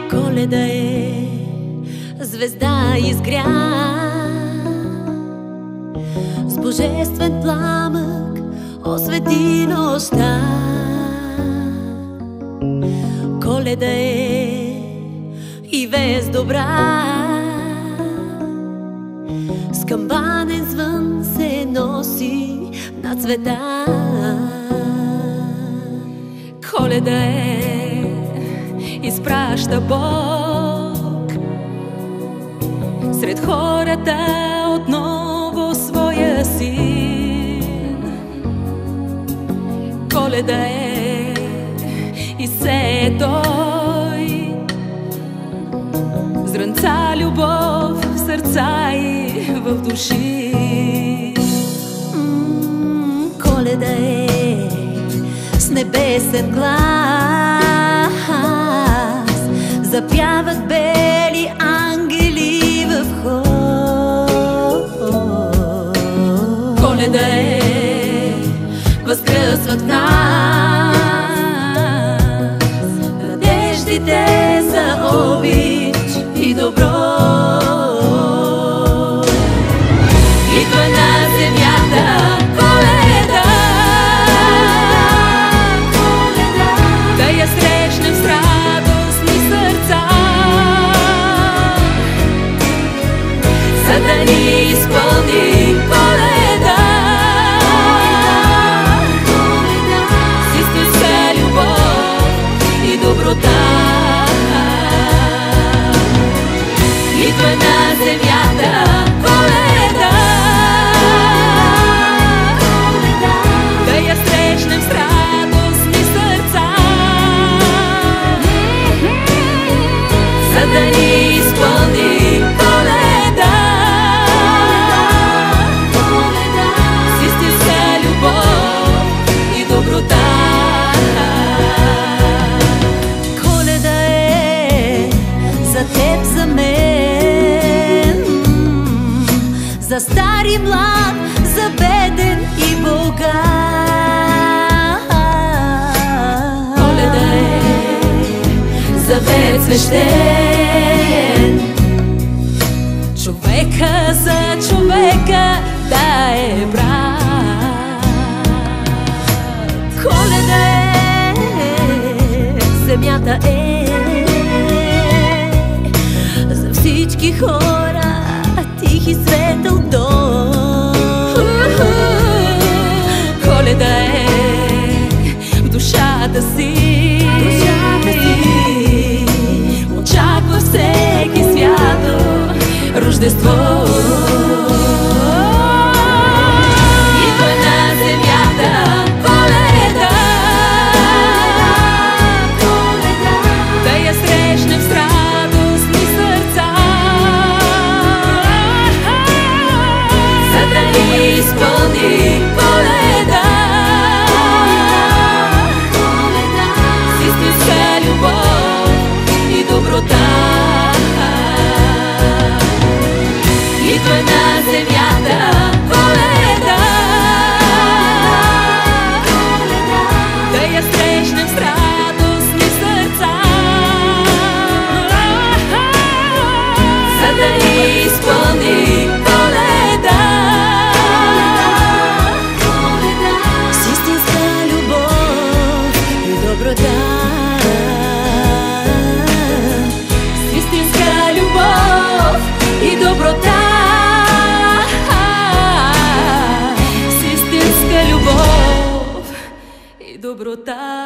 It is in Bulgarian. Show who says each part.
Speaker 1: Коледа е, звезда изгря, с божествен пламък освети нощта. Коледа е и вест добра, с камбанен звън се носи на цвета. Коледа е, изпраща Бог сред хората отново своя син. Коледа е и сее Той зрънца любов в сърца и в души. Коледа е с небесен глас, запяват бели ангели в хор. Коледа е, възкръсват в нас надеждите за обич и добро. Идва на земята Коледа, да я срещнем с радостни сърца, за да ни изпълни Коледа с истинска любов и доброта. Идва на земята Коледа, да я срещнем с радостни сърца, за да ни изпълни Коледа с истинска любов и доброта. Коледа е за теб, за мен, за стар и млад, за беден и богат. Коледа е завет свещен, човека за човека да е брат. Коледа е, земята е за всички хора, тих и светъл дом. Коледа е в душата си, очаква всеки свято Рождество. Идва на земята Коледа, да я срещнем с радостни сърца, за да ни изпълни Коледа с истинска любов и доброта. Идва на земята Коледа, да я срещнем с радостни сърца, за да ни изпълни Коледа с истинска любов и доброта. С истинска любов и доброта. С истинска любов и доброта.